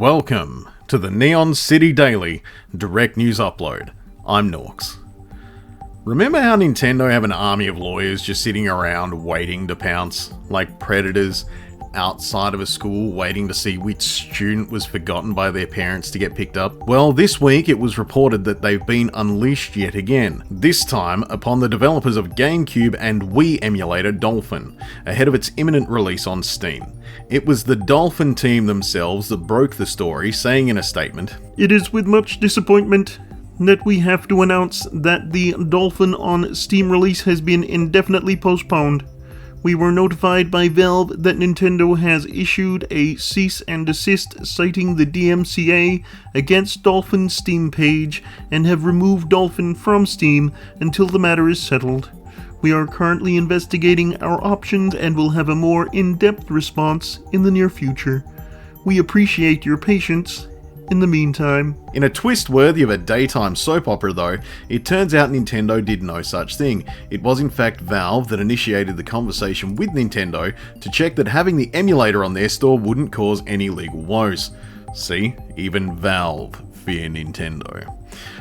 Welcome to the Neon City Daily Direct News Upload. I'm Norks. Remember how Nintendo have an army of lawyers just sitting around waiting to pounce, like predators outside of a school waiting to see which student was forgotten by their parents to get picked up? Well, this week it was reported that they've been unleashed yet again, this time upon the developers of GameCube and Wii emulator Dolphin, ahead of its imminent release on Steam. It was the Dolphin team themselves that broke the story, saying in a statement, "It is with much disappointment that we have to announce that the Dolphin on Steam release has been indefinitely postponed. We were notified by Valve that Nintendo has issued a cease and desist citing the DMCA against Dolphin's Steam page and have removed Dolphin from Steam until the matter is settled. We are currently investigating our options and will have a more in-depth response in the near future. We appreciate your patience in the meantime." In a twist worthy of a daytime soap opera though, it turns out Nintendo did no such thing. It was in fact Valve that initiated the conversation with Nintendo to check that having the emulator on their store wouldn't cause any legal woes. See, even Valve fear Nintendo.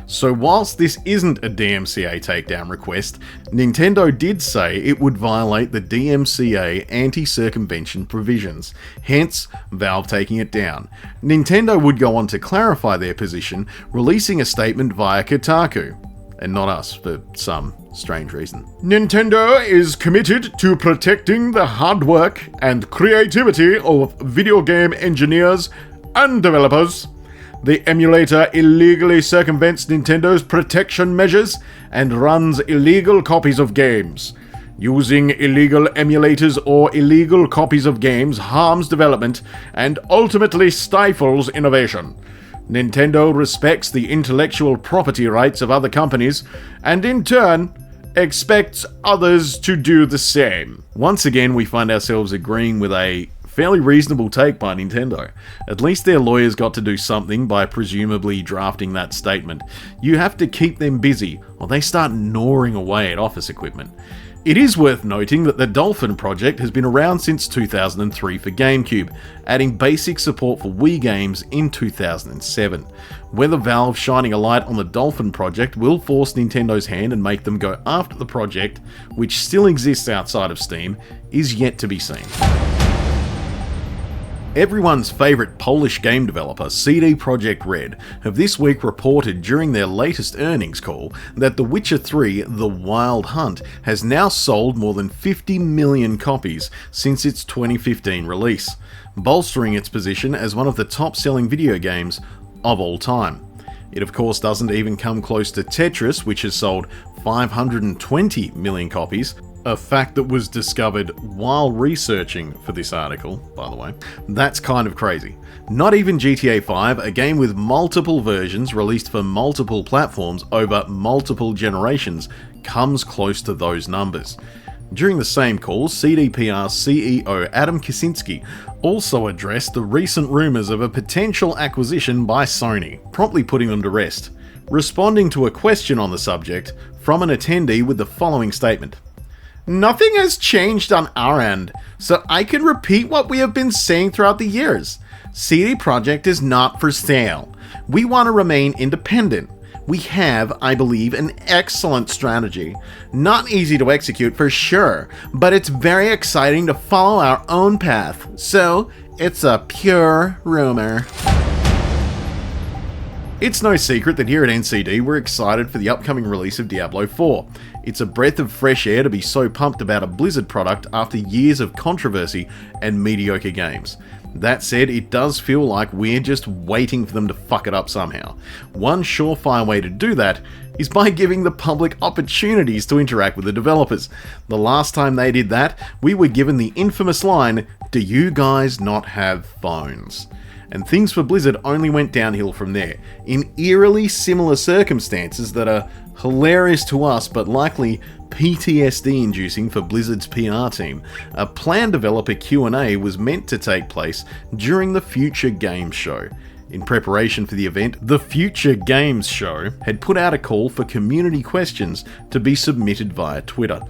So whilst this isn't a DMCA takedown request, Nintendo did say it would violate the DMCA anti-circumvention provisions, hence Valve taking it down. Nintendo would go on to clarify their position, releasing a statement via Kotaku, and not us for some strange reason. "Nintendo is committed to protecting the hard work and creativity of video game engineers and developers. The emulator illegally circumvents Nintendo's protection measures and runs illegal copies of games. Using illegal emulators or illegal copies of games harms development and ultimately stifles innovation. Nintendo respects the intellectual property rights of other companies and in turn expects others to do the same." Once again, we find ourselves agreeing with a fairly reasonable take by Nintendo. At least their lawyers got to do something by presumably drafting that statement. You have to keep them busy, or they start gnawing away at office equipment. It is worth noting that the Dolphin project has been around since 2003 for GameCube, adding basic support for Wii games in 2007. Whether Valve shining a light on the Dolphin project will force Nintendo's hand and make them go after the project, which still exists outside of Steam, is yet to be seen. Everyone's favourite Polish game developer, CD Red, have this week reported during their latest earnings call that The Witcher 3: The Wild Hunt has now sold more than 50 million copies since its 2015 release, bolstering its position as one of the top-selling video games of all time. It of course doesn't even come close to Tetris, which has sold 520 million copies, a fact that was discovered while researching for this article, by the way. That's kind of crazy. Not even GTA 5, a game with multiple versions released for multiple platforms over multiple generations, comes close to those numbers. During the same call, CDPR CEO Adam Kaczynski also addressed the recent rumours of a potential acquisition by Sony, promptly putting them to rest, responding to a question on the subject from an attendee with the following statement. "Nothing has changed on our end, so I can repeat what we have been saying throughout the years. CD Projekt is not for sale. We want to remain independent. We have, I believe, an excellent strategy. Not easy to execute for sure, but it's very exciting to follow our own path. So, it's a pure rumor." It's no secret that here at NCD we're excited for the upcoming release of Diablo 4. It's a breath of fresh air to be so pumped about a Blizzard product after years of controversy and mediocre games. That said, it does feel like we're just waiting for them to fuck it up somehow. One surefire way to do that is by giving the public opportunities to interact with the developers. The last time they did that, we were given the infamous line, "Do you guys not have phones?" And things for Blizzard only went downhill from there, in eerily similar circumstances that are hilarious to us but likely PTSD inducing for Blizzard's PR team. A planned developer Q&A was meant to take place during the Future Games Show. In preparation for the event, the Future Games Show had put out a call for community questions to be submitted via Twitter.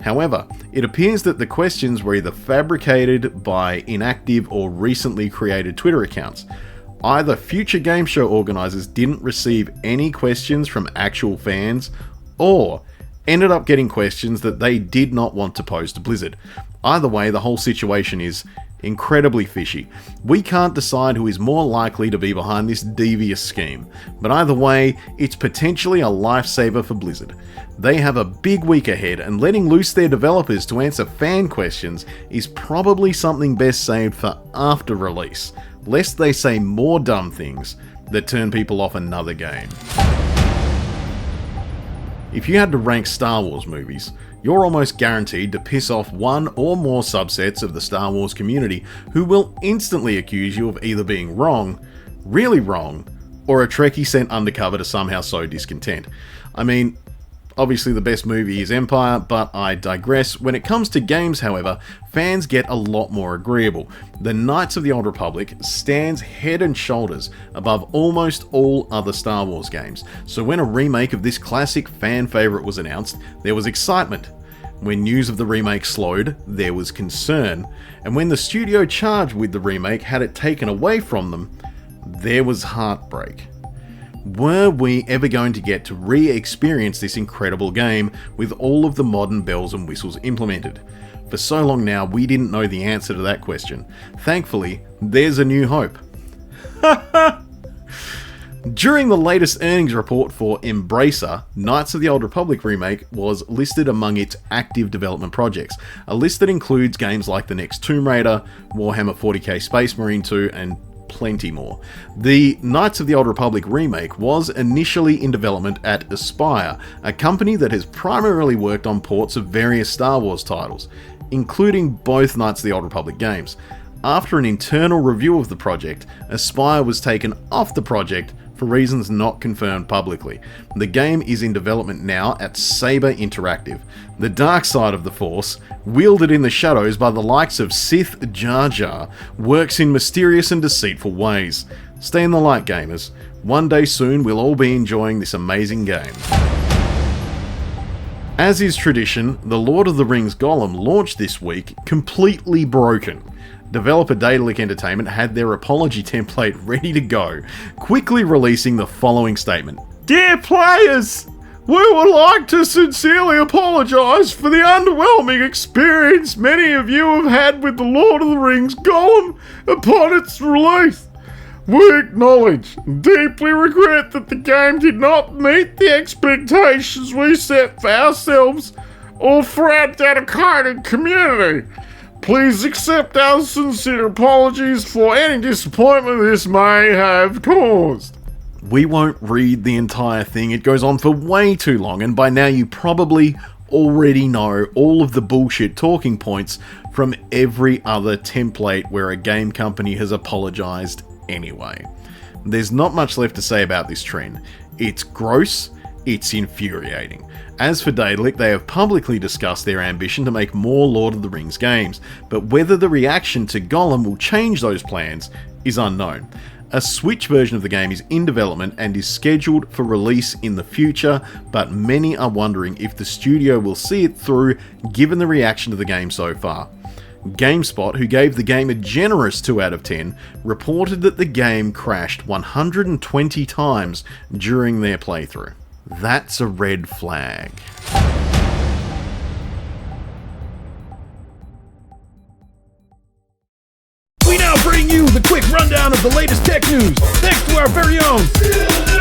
However, it appears that the questions were either fabricated by inactive or recently created Twitter accounts. Either future game show organisers didn't receive any questions from actual fans, or ended up getting questions that they did not want to pose to Blizzard. Either way, the whole situation is incredibly fishy. We can't decide who is more likely to be behind this devious scheme, but either way, it's potentially a lifesaver for Blizzard. They have a big week ahead, and letting loose their developers to answer fan questions is probably something best saved for after release, lest they say more dumb things that turn people off another game. If you had to rank Star Wars movies, you're almost guaranteed to piss off one or more subsets of the Star Wars community who will instantly accuse you of either being wrong, really wrong, or a Trekkie sent undercover to somehow sow discontent. I mean, obviously the best movie is Empire, but I digress. When it comes to games, however, fans get a lot more agreeable. The Knights of the Old Republic stands head and shoulders above almost all other Star Wars games, so when a remake of this classic fan favourite was announced, there was excitement. When news of the remake slowed, there was concern, and when the studio charged with the remake had it taken away from them, there was heartbreak. Were we ever going to get to re-experience this incredible game with all of the modern bells and whistles implemented? For so long now, we didn't know the answer to that question. Thankfully, there's a new hope. During the latest earnings report for Embracer, Knights of the Old Republic remake was listed among its active development projects, a list that includes games like the next Tomb Raider, Warhammer 40k Space Marine 2, and plenty more. The Knights of the Old Republic remake was initially in development at Aspyr, a company that has primarily worked on ports of various Star Wars titles, including both Knights of the Old Republic games. After an internal review of the project, Aspyr was taken off the project for reasons not confirmed publicly. The game is in development now at Saber Interactive, the dark side of the Force, wielded in the shadows by the likes of Sith Jar Jar, works in mysterious and deceitful ways. Stay in the light, gamers. One day soon we'll all be enjoying this amazing game. As is tradition, the Lord of the Rings Gollum launched this week completely broken. Developer Daedalic Entertainment had their apology template ready to go, quickly releasing the following statement. Dear players, we would like to sincerely apologise for the underwhelming experience many of you have had with The Lord of the Rings Gollum upon its release. We acknowledge and deeply regret that the game did not meet the expectations we set for ourselves or for our dedicated community. Please accept our sincere apologies for any disappointment this may have caused. We won't read the entire thing, it goes on for way too long, and by now you probably already know all of the bullshit talking points from every other template where a game company has apologised anyway. There's not much left to say about this trend. It's gross, it's infuriating. As for Daedalic, they have publicly discussed their ambition to make more Lord of the Rings games, but whether the reaction to Gollum will change those plans is unknown. A Switch version of the game is in development and is scheduled for release in the future, but many are wondering if the studio will see it through given the reaction to the game so far. GameSpot, who gave the game a generous 2 out of 10, reported that the game crashed 120 times during their playthrough. That's a red flag. We now bring you the quick rundown of the latest tech news, thanks to our very own CDPR.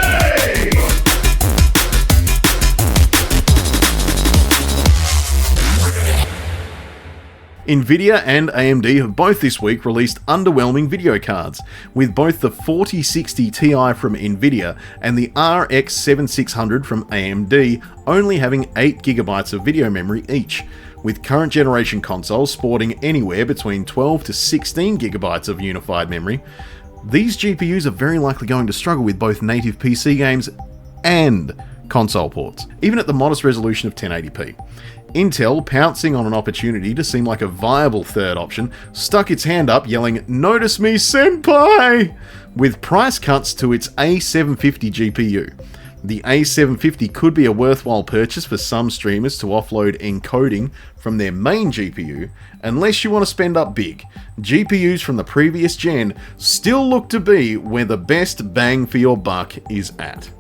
Nvidia and AMD have both this week released underwhelming video cards, with both the 4060 Ti from Nvidia and the RX 7600 from AMD only having 8GB of video memory each, with current generation consoles sporting anywhere between 12 to 16GB of unified memory. These GPUs are very likely going to struggle with both native PC games and console ports, even at the modest resolution of 1080p. Intel, pouncing on an opportunity to seem like a viable third option, stuck its hand up yelling, "Notice me, senpai!" with price cuts to its A750 GPU. The A750 could be a worthwhile purchase for some streamers to offload encoding from their main GPU, unless you want to spend up big. GPUs from the previous gen still look to be where the best bang for your buck is at.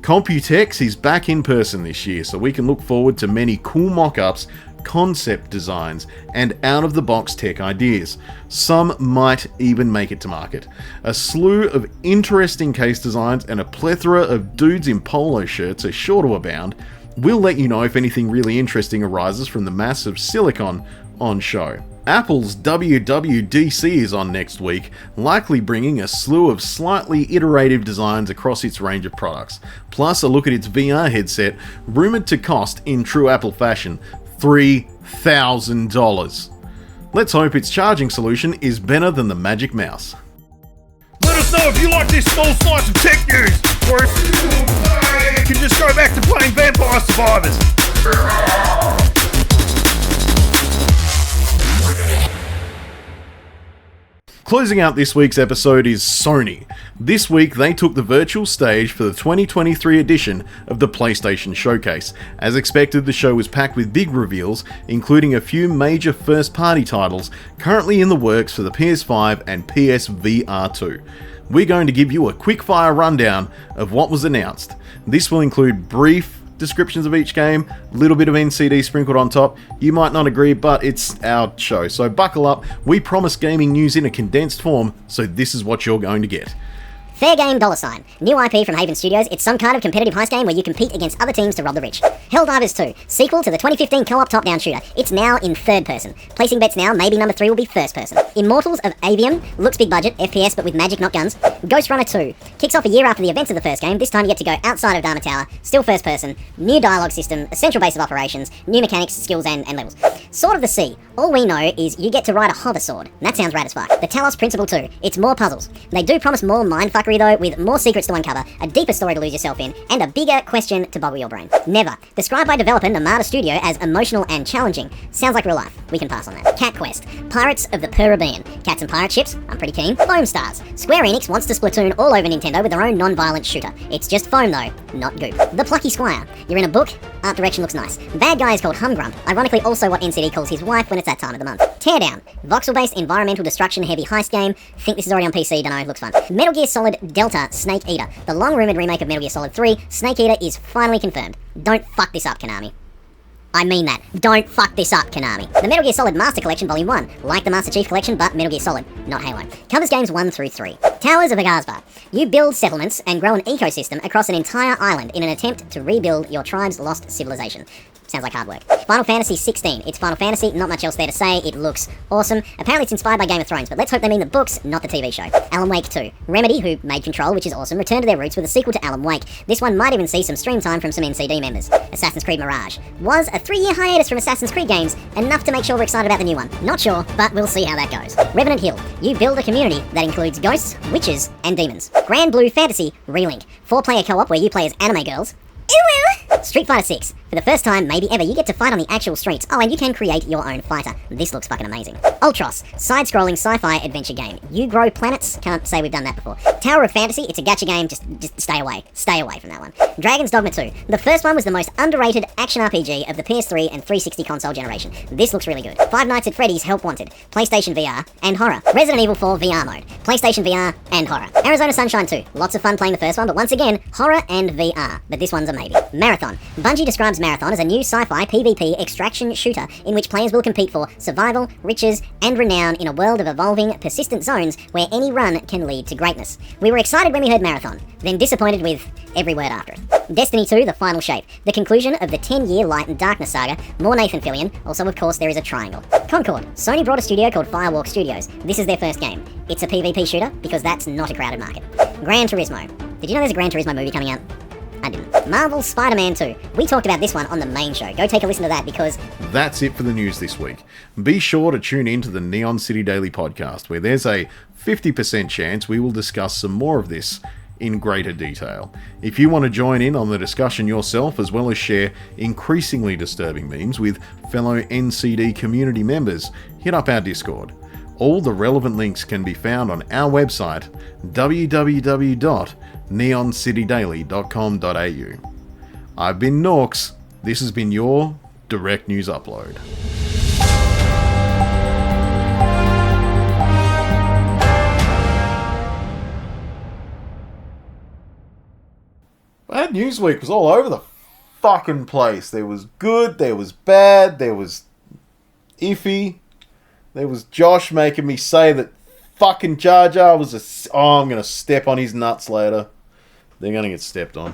Computex is back in person this year, so we can look forward to many cool mock-ups, concept designs, and out-of-the-box tech ideas. Some might even make it to market. A slew of interesting case designs and a plethora of dudes in polo shirts are sure to abound. We'll let you know if anything really interesting arises from the massive silicon on show. Apple's WWDC is on next week, likely bringing a slew of slightly iterative designs across its range of products, plus a look at its VR headset, rumoured to cost, in true Apple fashion, $3,000. Let's hope its charging solution is better than the Magic Mouse. Let us know if you like this small slice of tech news, or if you can just go back to playing Vampire Survivors. Closing out this week's episode is Sony. This week they took the virtual stage for the 2023 edition of the PlayStation Showcase. As expected, the show was packed with big reveals, including a few major first-party titles currently in the works for the PS5 and PSVR 2. We're going to give you a quick-fire rundown of what was announced. This will include brief descriptions of each game, a little bit of NCD sprinkled on top. You might not agree, but it's our show, so buckle up. We promise gaming news in a condensed form, so this is what you're going to get. Fair Game $. New IP from Haven Studios. It's some kind of competitive heist game where you compete against other teams to rob the rich. Helldivers 2, sequel to the 2015 co-op top-down shooter. It's now in third person. Placing bets now, maybe number 3 will be first person. Immortals of Avium, looks big budget, FPS but with magic not guns. Ghost Runner 2, kicks off a year after the events of the first game. This time you get to go outside of Dharma Tower, still first person, new dialogue system, a central base of operations, new mechanics, skills and levels. Sword of the Sea, all we know is you get to ride a hover sword. That sounds rad as fuck. The Talos Principle 2, it's more puzzles. They do promise more mindfuckery though, with more secrets to uncover, a deeper story to lose yourself in, and a bigger question to boggle your brain. Never, described by developer Namada Studio as emotional and challenging. Sounds like real life. We can pass on that. Cat Quest, Pirates of the Caribbean. Cats and pirate ships, I'm pretty keen. Foam Stars, Square Enix wants to Splatoon all over Nintendo with their own non-violent shooter. It's just foam though, not goop. The Plucky Squire, you're in a book, art direction looks nice. Bad guy is called Humgrump, ironically also what NCD calls his wife when it's that time of the month. Teardown, voxel-based environmental destruction heavy heist game. Think this is already on PC, dunno, looks fun. Metal Gear Solid Delta Snake Eater, the long-rumoured remake of Metal Gear Solid 3. Snake Eater is finally confirmed. Don't fuck this up, Konami. I mean that. Don't fuck this up, Konami. The Metal Gear Solid Master Collection Volume 1. Like the Master Chief Collection, but Metal Gear Solid, not Halo. Covers games 1 through 3. Towers of Agazbar. You build settlements and grow an ecosystem across an entire island in an attempt to rebuild your tribe's lost civilization. Sounds like hard work. Final Fantasy 16. It's Final Fantasy, not much else there to say. It looks awesome. Apparently it's inspired by Game of Thrones, but let's hope they mean the books, not the TV show. Alan Wake 2. Remedy, who made Control, which is awesome, returned to their roots with a sequel to Alan Wake. This one might even see some stream time from some NCD members. Assassin's Creed Mirage. Was a 3-year hiatus from Assassin's Creed games, enough to make sure we're excited about the new one. Not sure, but we'll see how that goes. Revenant Hill. You build a community that includes ghosts, witches, and demons. Grand Blue Fantasy Relink. 4-player co-op where you play as anime girls. Street Fighter 6. For the first time, maybe ever, you get to fight on the actual streets. Oh, and you can create your own fighter. This looks fucking amazing. Ultros. Side-scrolling sci-fi adventure game. You grow planets. Can't say we've done that before. Tower of Fantasy. It's a gacha game. Just stay away. Stay away from that one. Dragon's Dogma 2. The first one was the most underrated action RPG of the PS3 and 360 console generation. This looks really good. Five Nights at Freddy's Help Wanted. PlayStation VR and horror. Resident Evil 4 VR mode. PlayStation VR and horror. Arizona Sunshine 2. Lots of fun playing the first one, but once again, horror and VR. But this one's a maybe. Marathon. Bungie describes Marathon as a new sci-fi PvP extraction shooter in which players will compete for survival, riches, and renown in a world of evolving, persistent zones where any run can lead to greatness. We were excited when we heard Marathon, then disappointed with every word after it. Destiny 2, The Final Shape. The conclusion of the 10-year Light and Darkness saga. More Nathan Fillion. Also, of course, there is a triangle. Concord. Sony brought a studio called Firewalk Studios. This is their first game. It's a PvP shooter because that's not a crowded market. Gran Turismo. Did you know there's a Gran Turismo movie coming out? I didn't. Marvel's Spider-Man 2. We talked about this one on the main show. Go take a listen to that because... That's it for the news this week. Be sure to tune in to the Neon City Daily podcast, where there's a 50% chance we will discuss some more of this in greater detail. If you want to join in on the discussion yourself, as well as share increasingly disturbing memes with fellow NCD community members, hit up our Discord. All the relevant links can be found on our website, www.neoncitydaily.com.au. I've been Norks. This has been your Direct News Upload. Bad News Week was all over the fucking place. There was good, there was bad, there was iffy. There was Josh making me say that fucking Jar Jar was I'm gonna step on his nuts later. They're gonna get stepped on.